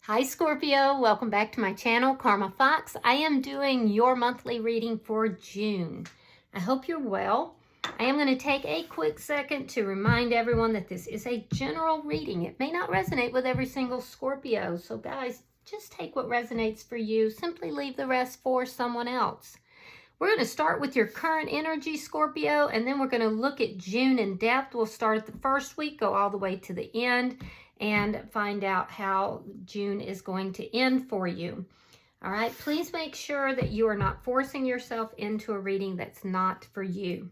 Hi Scorpio, welcome back to my channel, Karma Fox. I am doing your monthly reading for June. I hope you're well. I am going to take a quick second to remind everyone that this is a general reading. It may not resonate with every single Scorpio, so guys, just take what resonates for you. Simply leave the rest for someone else. We're going to start with your current energy, Scorpio, and then we're going to look at June in depth. We'll start at the first week, go all the way to the end, and find out how June is going to end for you. All right, please make sure that you are not forcing yourself into a reading that's not for you.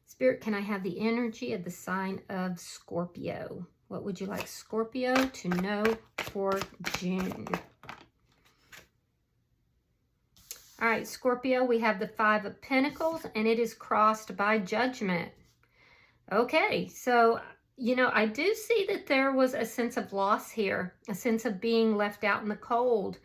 Spirit, can I have the energy of the sign of Scorpio? What would you like Scorpio to know for June? All right, Scorpio, we have the Five of Pentacles, and it is crossed by Judgment. Okay, so, you know, I do see that there was a sense of loss here, a sense of being left out in the cold.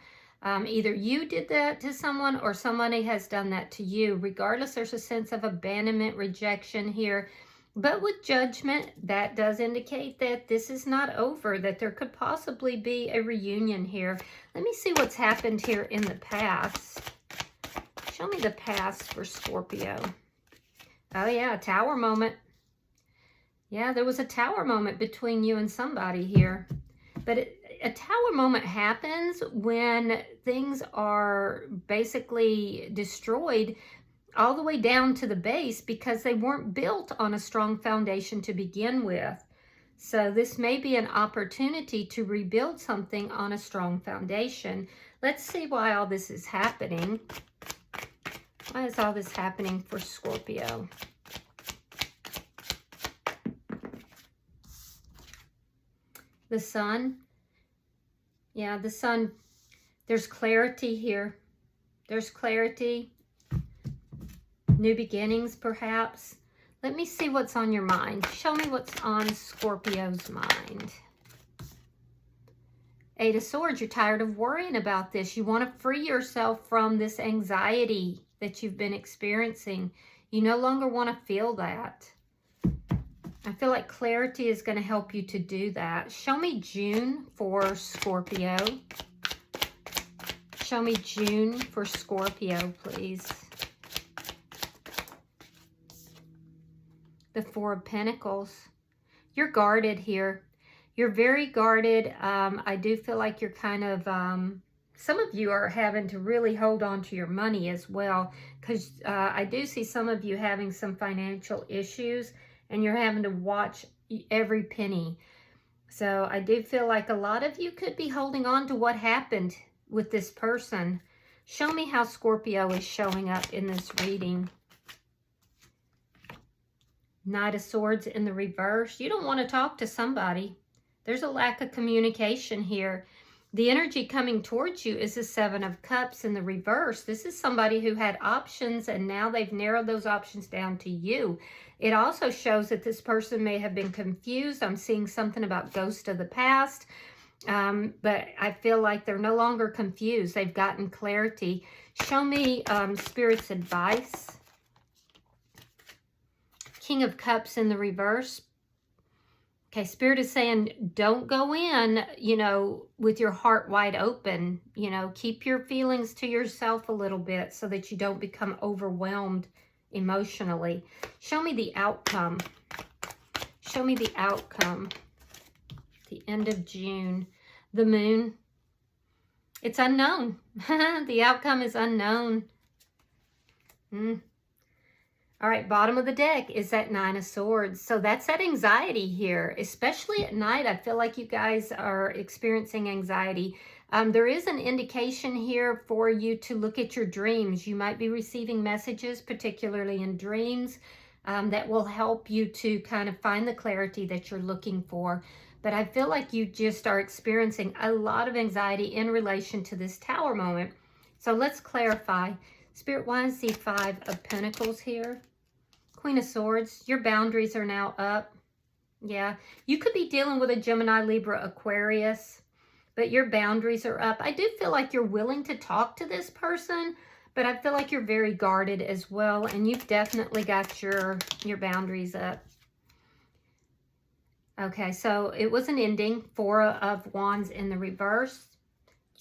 Either you did that to someone or somebody has done that to you. Regardless, there's a sense of abandonment, rejection here. But with Judgment, that does indicate that this is not over, that there could possibly be a reunion here. Let me see what's happened here in the past. Show me the past for Scorpio. Oh yeah, Tower moment. Yeah, there was a Tower moment between you and somebody here. But a Tower moment happens when things are basically destroyed all the way down to the base because they weren't built on a strong foundation to begin with. So this may be an opportunity to rebuild something on a strong foundation. Let's see why all this is happening. Why is all this happening for Scorpio? The Sun. Yeah, the Sun. There's clarity here. There's clarity. New beginnings, perhaps. Let me see what's on your mind. Show me what's on Scorpio's mind. Eight of Swords. You're tired of worrying about this. You want to free yourself from this anxiety that you've been experiencing. You no longer want to feel that. I feel like clarity is going to help you to do that. Show me June for Scorpio. Show me June for Scorpio, please. The Four of Pentacles. You're guarded here. You're very guarded. I do feel like you're kind of, some of you are having to really hold on to your money as well, because I do see some of you having some financial issues and you're having to watch every penny. So I do feel like a lot of you could be holding on to what happened with this person. Show me how Scorpio is showing up in this reading. Knight of Swords in the reverse. You don't want to talk to somebody. There's a lack of communication here. The energy coming towards you is the Seven of Cups in the reverse. This is somebody who had options and now they've narrowed those options down to you. It also shows that this person may have been confused. I'm seeing something about ghost of the past. But I feel like they're no longer confused. They've gotten clarity. Show me Spirit's advice. King of Cups in the reverse. Okay, Spirit is saying don't go in, you know, with your heart wide open. You know, keep your feelings to yourself a little bit so that you don't become overwhelmed emotionally. Show me the outcome. Show me the outcome. The end of June. The Moon. It's unknown. The outcome is unknown. All right, bottom of the deck is that Nine of Swords. So that's that anxiety here, especially at night. I feel like you guys are experiencing anxiety. There is an indication here for you to look at your dreams. You might be receiving messages, particularly in dreams, that will help you to kind of find the clarity that you're looking for. But I feel like you just are experiencing a lot of anxiety in relation to this Tower moment. So let's clarify. Spirit, why is the Five of Pentacles here? Queen of Swords, your boundaries are now up. Yeah, you could be dealing with a Gemini, Libra, Aquarius, but your boundaries are up. I do feel like you're willing to talk to this person, but I feel like you're very guarded as well, and you've definitely got your boundaries up. Okay, so it was an ending. Four of Wands in the reverse.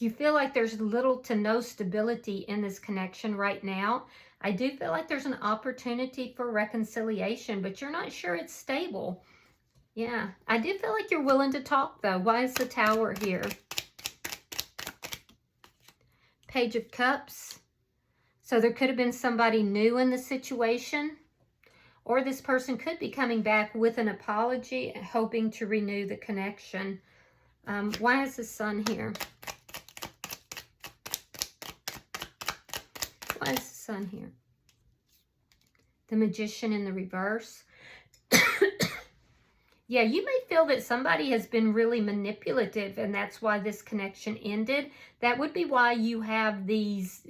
you feel like there's little to no stability in this connection right now. I do feel like there's an opportunity for reconciliation, but you're not sure it's stable. Yeah, I do feel like you're willing to talk, though. Why is the Tower here? Page of Cups. So there could have been somebody new in the situation, or this person could be coming back with an apology, hoping to renew the connection. Why is the Sun here? Why is the Sun here? The Magician in the reverse. Yeah, you may feel that somebody has been really manipulative, and that's why this connection ended. That would be why you have these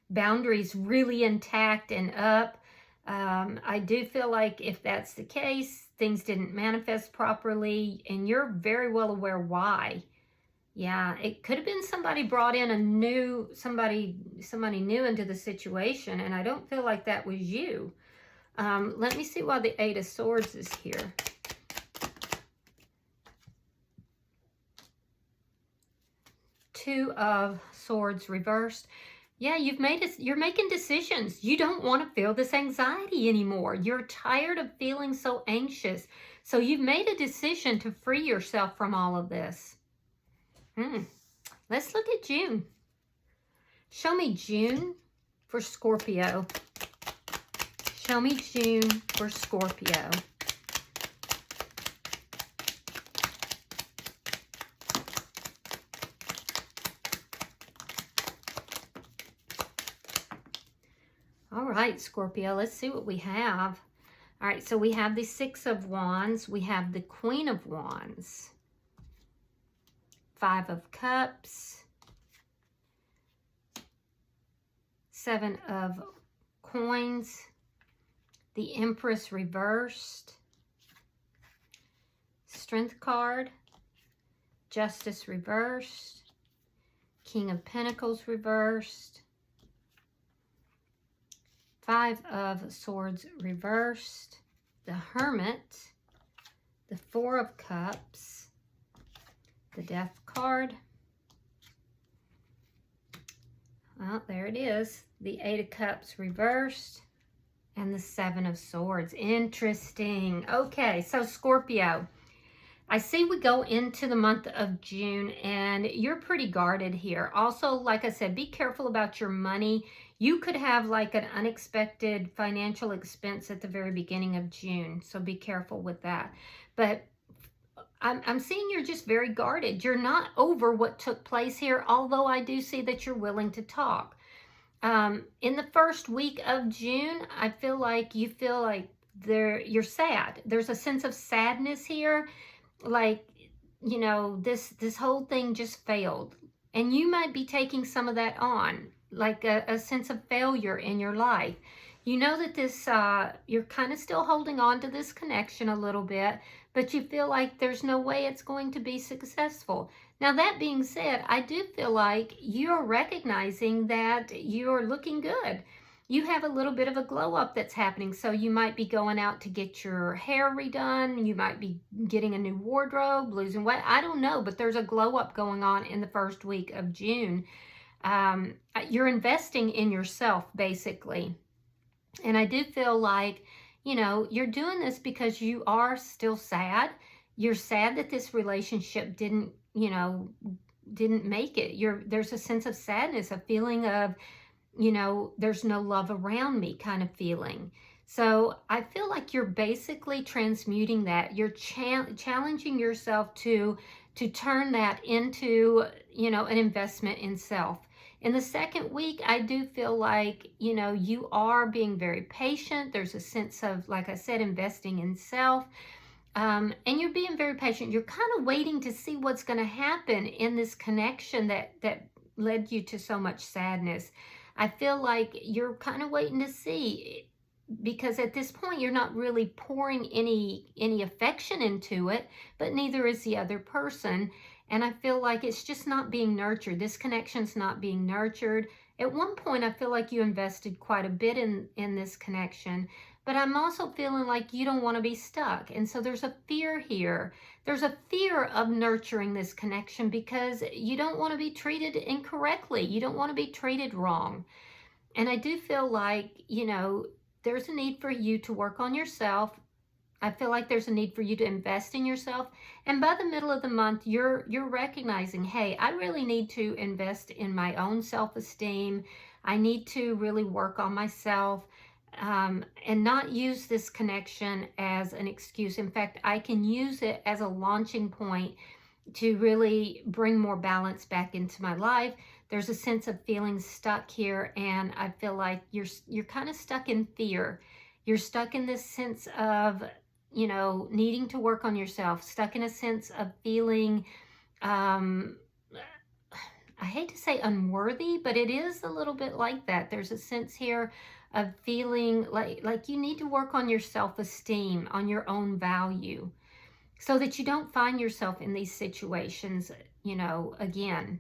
boundaries really intact and up. I do feel like if that's the case, things didn't manifest properly, and you're very well aware why. Yeah, it could have been somebody brought in a new, somebody new into the situation, and I don't feel like that was you. Let me see why the Eight of Swords is here. Two of Swords reversed. Yeah, you're making decisions. You don't want to feel this anxiety anymore. You're tired of feeling so anxious. So you've made a decision to free yourself from all of this. Let's look at June. Show me June for Scorpio. Show me June for Scorpio. All right, Scorpio, let's see what we have. All right, so we have the Six of Wands. We have the Queen of Wands. Five of Cups. Seven of Coins. The Empress reversed. Strength card. Justice reversed. King of Pentacles reversed. Five of Swords reversed. The Hermit. The Four of Cups. The Death card. Well, there it is. The Eight of Cups reversed. And the Seven of Swords. Interesting. Okay, so Scorpio, I see we go into the month of June and you're pretty guarded here. Also, like I said, be careful about your money. You could have like an unexpected financial expense at the very beginning of June. So be careful with that. But I'm seeing you're just very guarded. You're not over what took place here, although I do see that you're willing to talk. In the first week of June, I feel like you feel like you're sad. There's a sense of sadness here. Like, you know, this whole thing just failed. And you might be taking some of that on, like a sense of failure in your life. You know that this, you're kind of still holding on to this connection a little bit, but you feel like there's no way it's going to be successful. Now, that being said, I do feel like you're recognizing that you're looking good. You have a little bit of a glow up that's happening. So you might be going out to get your hair redone. You might be getting a new wardrobe, losing weight. I don't know, but there's a glow up going on in the first week of June. You're investing in yourself, basically. And I do feel like, you know, you're doing this because you are still sad. You're sad that this relationship didn't make it. There's a sense of sadness, a feeling of, you know, there's no love around me kind of feeling. So I feel like you're basically transmuting that. You're challenging yourself to turn that into, you know, an investment in self. In the second week, I do feel like, you know, you are being very patient. There's a sense of, like I said, investing in self. And you're being very patient. You're kind of waiting to see what's going to happen in this connection that led you to so much sadness. I feel like you're kind of waiting to see, because at this point, you're not really pouring any affection into it, but neither is the other person. And I feel like it's just not being nurtured. This connection's not being nurtured. At one point, I feel like you invested quite a bit in this connection, but I'm also feeling like you don't want to be stuck. And so there's a fear here. There's a fear of nurturing this connection because you don't want to be treated incorrectly. You don't want to be treated wrong. And I do feel like, you know, there's a need for you to work on yourself. I feel like there's a need for you to invest in yourself. And by the middle of the month, you're recognizing, hey, I really need to invest in my own self-esteem. I need to really work on myself and not use this connection as an excuse. In fact, I can use it as a launching point to really bring more balance back into my life. There's a sense of feeling stuck here, and I feel like you're kind of stuck in fear. You're stuck in this sense of, you know, needing to work on yourself, stuck in a sense of feeling, I hate to say unworthy, but it is a little bit like that. There's a sense here of feeling like you need to work on your self-esteem, on your own value, so that you don't find yourself in these situations, you know, again.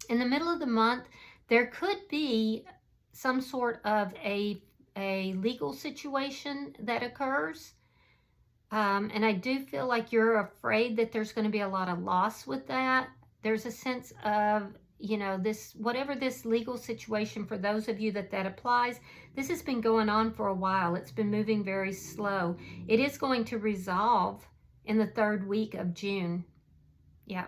In the middle of the month, there could be some sort of a legal situation that occurs. And I do feel like you're afraid that there's going to be a lot of loss with that. There's a sense of, you know, this, whatever this legal situation, for those of you that applies, this has been going on for a while. It's been moving very slow. It is going to resolve in the 3rd week of June. Yeah.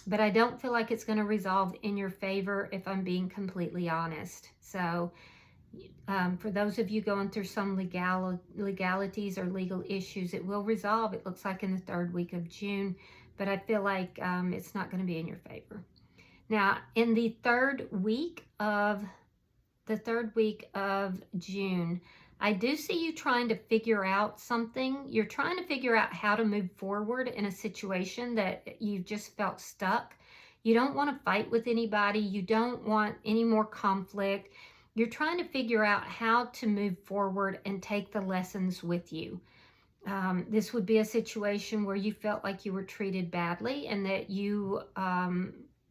But I don't feel like it's going to resolve in your favor, if I'm being completely honest. So for those of you going through some legalities or legal issues, it will resolve, it looks like, in the 3rd week of June. But I feel like it's not going to be in your favor. Now, in the 3rd week of June, I do see you trying to figure out something. You're trying to figure out how to move forward in a situation that you've just felt stuck. You don't want to fight with anybody. You don't want any more conflict. You're trying to figure out how to move forward and take the lessons with you. This would be a situation where you felt like you were treated badly and that you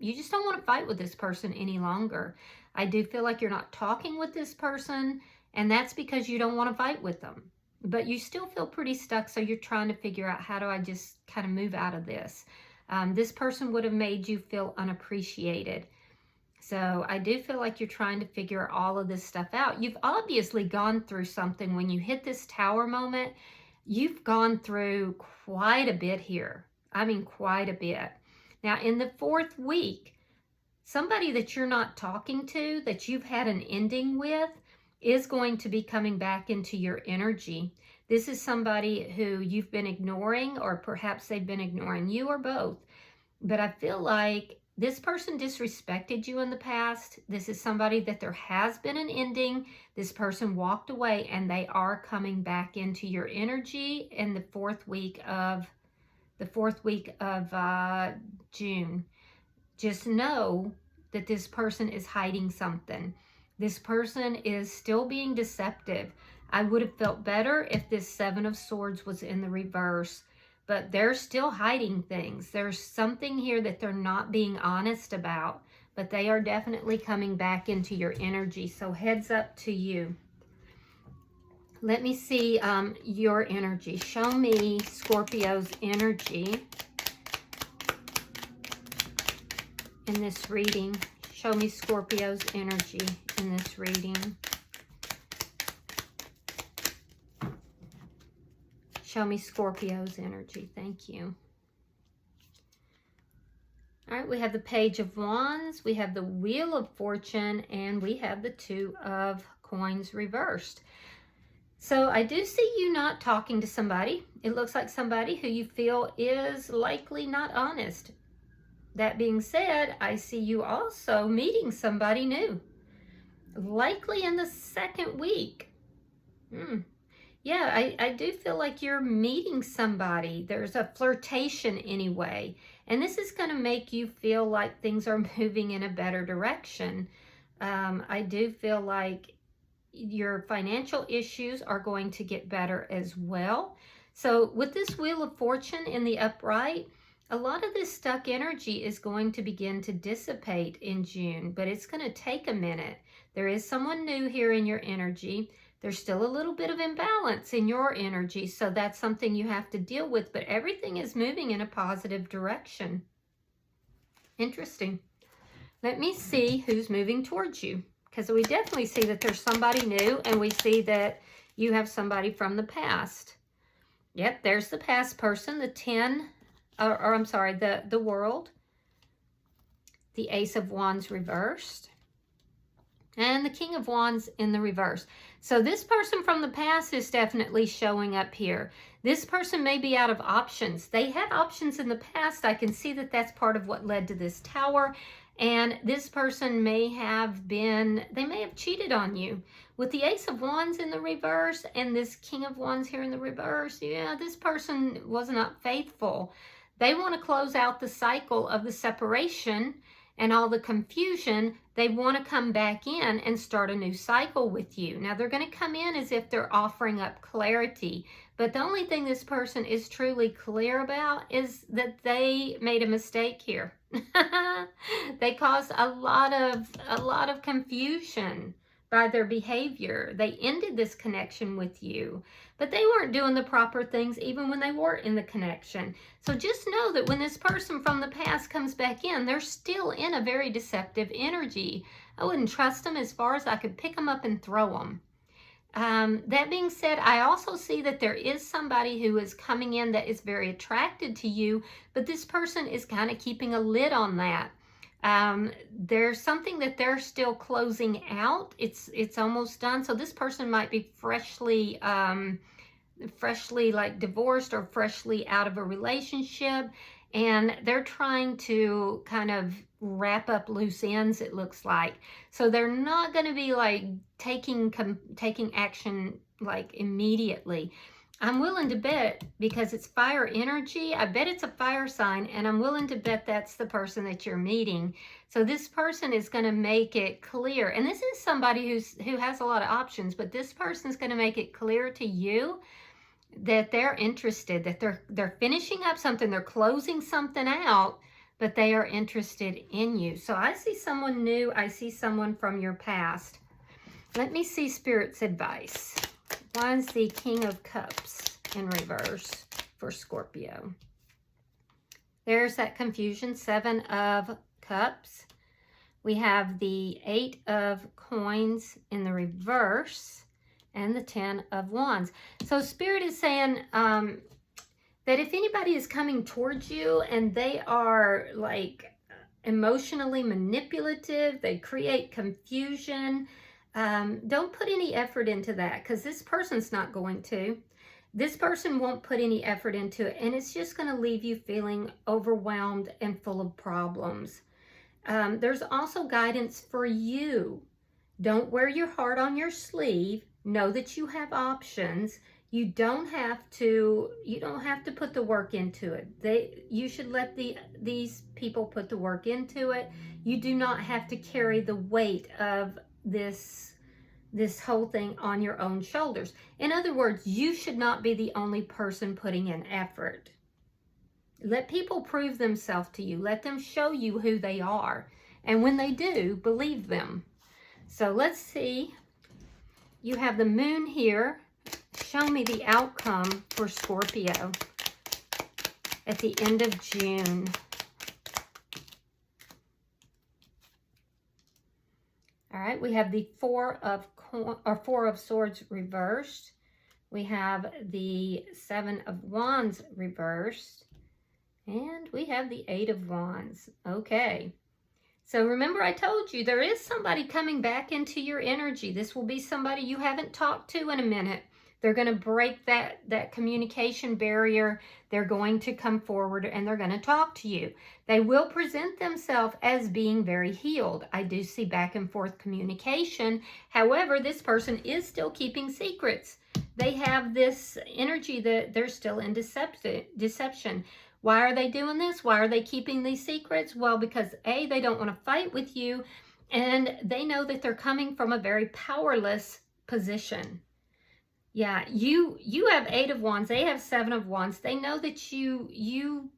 just don't want to fight with this person any longer. I do feel like you're not talking with this person, and that's because you don't want to fight with them. But you still feel pretty stuck, so you're trying to figure out, how do I just kind of move out of this? This person would have made you feel unappreciated. So I do feel like you're trying to figure all of this stuff out. You've obviously gone through something. When you hit this Tower moment, you've gone through quite a bit here. I mean, quite a bit. Now, in the 4th week, somebody that you're not talking to, that you've had an ending with, is going to be coming back into your energy. This is somebody who you've been ignoring, or perhaps they've been ignoring you, or both. But I feel like this person disrespected you in the past. This is somebody that there has been an ending. This person walked away, and they are coming back into your energy in the 4th week of June. Just know that this person is hiding something. This person is still being deceptive. I would have felt better if this 7 of Swords was in the reverse, but they're still hiding things. There's something here that they're not being honest about, but they are definitely coming back into your energy. So heads up to you. Let me see your energy. Show me Scorpio's energy in this reading. Show me Scorpio's energy in this reading. Show me Scorpio's energy. Thank you. All right, we have the Page of Wands, we have the Wheel of Fortune, and we have the 2 of Coins reversed. So I do see you not talking to somebody. It looks like somebody who you feel is likely not honest. That being said, I see you also meeting somebody new, likely in the 2nd week. Yeah, I do feel like you're meeting somebody. There's a flirtation anyway. And this is going to make you feel like things are moving in a better direction. I do feel like your financial issues are going to get better as well. So with this Wheel of Fortune in the upright, a lot of this stuck energy is going to begin to dissipate in June, but it's going to take a minute. There is someone new here in your energy. There's still a little bit of imbalance in your energy, so that's something you have to deal with, but everything is moving in a positive direction. Interesting. Let me see who's moving towards you, because we definitely see that there's somebody new, and we see that you have somebody from the past. Yep, there's the past person, the 10, or I'm sorry, the World, the Ace of Wands reversed, and the King of Wands in the reverse. So this person from the past is definitely showing up here. This person may be out of options. They had options in the past. I can see that that's part of what led to this Tower. And this person may have been, they may have cheated on you. With the Ace of Wands in the reverse and this King of Wands here in the reverse, yeah, this person was not faithful. They want to close out the cycle of the separation and all the confusion. They want to come back in and start a new cycle with you. Now, they're going to come in as if they're offering up clarity. But the only thing this person is truly clear about is that they made a mistake here. They caused a lot of confusion by their behavior. They ended this connection with you, but they weren't doing the proper things even when they were in the connection. So just know that when this person from the past comes back in, they're still in a very deceptive energy. I wouldn't trust them as far as I could pick them up and throw them. That being said, I also see that there is somebody who is coming in that is very attracted to you, but this person is kind of keeping a lid on that. There's something that they're still closing out. It's almost done. So this person might be freshly like divorced or freshly out of a relationship, and they're trying to kind of wrap up loose ends, it looks like. So they're not going to be like taking action like immediately. I'm willing to bet, because it's fire energy, I bet it's a fire sign, and I'm willing to bet that's the person that you're meeting. So this person is going to make it clear, and this is somebody who has a lot of options, but this person is going to make it clear to you that they're interested, that they're finishing up something, they're closing something out, but they are interested in you. So I see someone new, I see someone from your past. Let me see Spirit's advice. Why is the King of Cups in reverse for Scorpio? There's that confusion, 7 of Cups. We have the 8 of Coins in the reverse and the 10 of Wands. So Spirit is saying that if anybody is coming towards you and they are like emotionally manipulative, they create confusion, don't put any effort into that, because this person's not going to. This person won't put any effort into it, and it's just going to leave you feeling overwhelmed and full of problems. There's also guidance for you. Don't wear your heart on your sleeve. Know that you have options. You don't have to put the work into it. You should let these people put the work into it. You do not have to carry the weight of this whole thing on your own shoulders. In other words, you should not be the only person putting in effort. Let people prove themselves to you. Let them show you who they are. And when they do, believe them. So let's see. You have the Moon here. Show me the outcome for Scorpio at the end of June. All right, we have the Four of Swords reversed. We have the 7 of Wands reversed. And we have the 8 of Wands. Okay. So remember, I told you there is somebody coming back into your energy. This will be somebody you haven't talked to in a minute. They're going to break that communication barrier. They're going to come forward and they're going to talk to you. They will present themselves as being very healed. I do see back and forth communication. However, this person is still keeping secrets. They have this energy that they're still in deception. Why are they doing this? Why are they keeping these secrets? Well, because A, they don't want to fight with you, and they know that they're coming from a very powerless position. Yeah, you have 8 of Wands. They have 7 of Wands. They know that you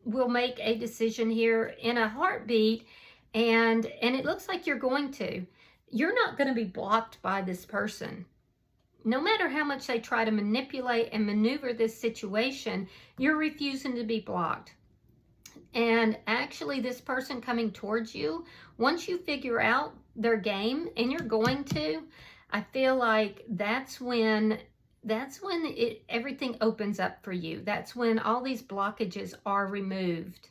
will make a decision here in a heartbeat, and it looks like you're going to. You're not going to be blocked by this person. no matter how much they try to manipulate and maneuver this situation, you're refusing to be blocked. And actually, this person coming towards you, once you figure out their game, and you're going to, I feel like that's when everything opens up for you. That's when all these blockages are removed.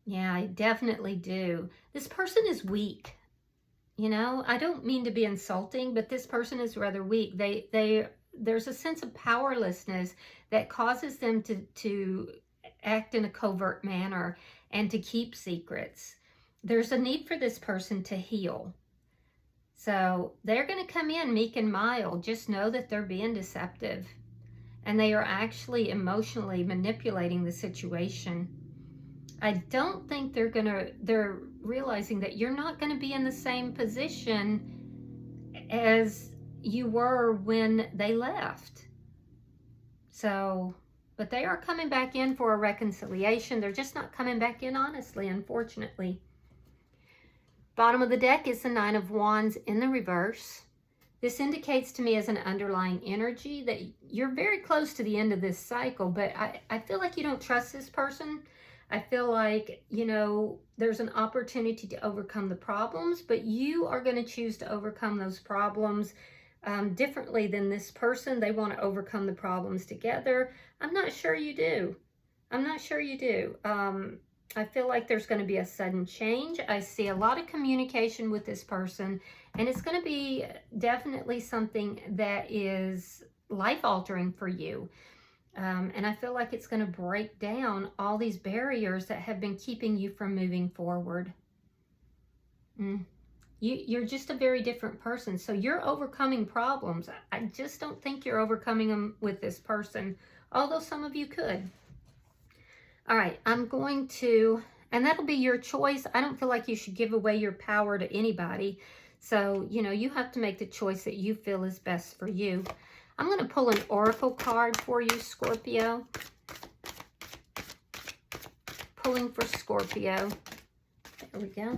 Yeah, I definitely do. This person is weak. You know, I don't mean to be insulting, but this person is rather weak. There's a sense of powerlessness that causes them to act in a covert manner and to keep secrets. There's a need for this person to heal. So they're going to come in meek and mild. Just know that they're being deceptive, and they are actually emotionally manipulating the situation. I don't think they're realizing that you're not going to be in the same position as you were when they left. So, but they are coming back in for a reconciliation. They're just not coming back in honestly, unfortunately. Bottom of the deck is the Nine of Wands in the reverse. This indicates to me as an underlying energy that you're very close to the end of this cycle, but I feel like you don't trust this person. I feel like, you know, there's an opportunity to overcome the problems, but you are going to choose to overcome those problems differently than this person. They want to overcome the problems together. I'm not sure you do. I'm not sure you do. I feel like there's going to be a sudden change. I see a lot of communication with this person, and it's going to be definitely something that is life-altering for you. And I feel like it's going to break down all these barriers that have been keeping you from moving forward. You're just a very different person. So you're overcoming problems. I just don't think you're overcoming them with this person, although some of you could. All right, I'm going to, and that'll be your choice. I don't feel like you should give away your power to anybody. So, you know, you have to make the choice that you feel is best for you. I'm going to pull an oracle card for you, Scorpio. Pulling for Scorpio. There we go.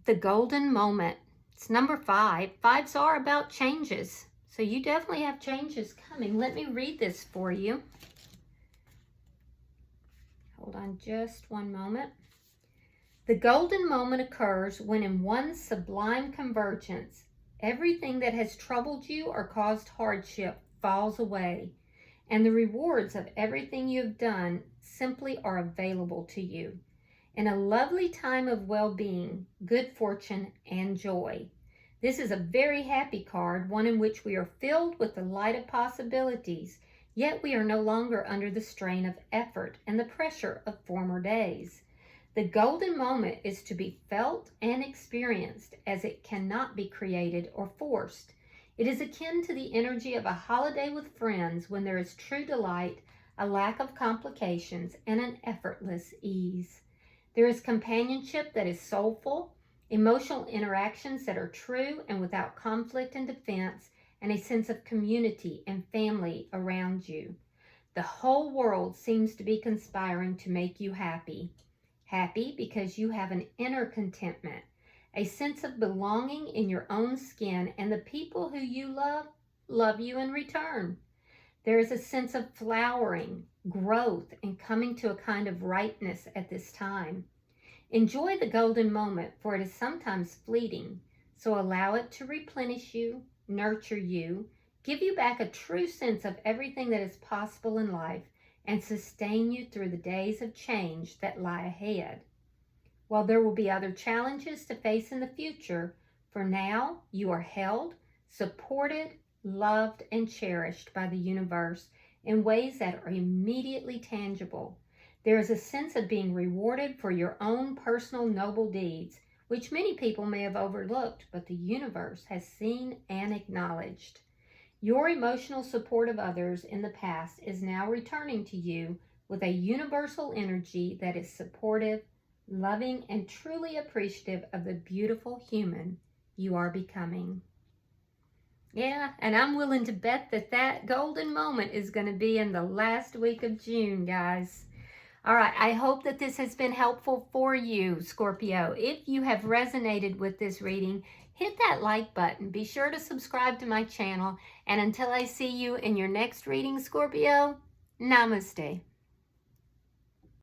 The golden moment. It's number 5. 5s are about changes. So you definitely have changes coming. Let me read this for you. Hold on just one moment. The golden moment occurs when in one sublime convergence, everything that has troubled you or caused hardship falls away, and the rewards of everything you have done simply are available to you. In a lovely time of well-being, good fortune, and joy. This is a very happy card, one in which we are filled with the light of possibilities, yet we are no longer under the strain of effort and the pressure of former days. The golden moment is to be felt and experienced, as it cannot be created or forced. It is akin to the energy of a holiday with friends when there is true delight, a lack of complications, and an effortless ease. There is companionship that is soulful, emotional interactions that are true and without conflict and defense, and a sense of community and family around you. The whole world seems to be conspiring to make you happy. Happy because you have an inner contentment, a sense of belonging in your own skin, and the people who you love you in return. There is a sense of flowering, growth, and coming to a kind of ripeness at this time. Enjoy the golden moment, for it is sometimes fleeting, so allow it to replenish you, nurture you, give you back a true sense of everything that is possible in life, and sustain you through the days of change that lie ahead. While there will be other challenges to face in the future, for now you are held, supported, loved, and cherished by the universe in ways that are immediately tangible. There is a sense of being rewarded for your own personal noble deeds, which many people may have overlooked, but the universe has seen and acknowledged. Your emotional support of others in the past is now returning to you with a universal energy that is supportive, loving, and truly appreciative of the beautiful human you are becoming. Yeah, and I'm willing to bet that that golden moment is going to be in the last week of June, guys. All right, I hope that this has been helpful for you, Scorpio. If you have resonated with this reading, hit that like button. Be sure to subscribe to my channel. And until I see you in your next reading, Scorpio, namaste.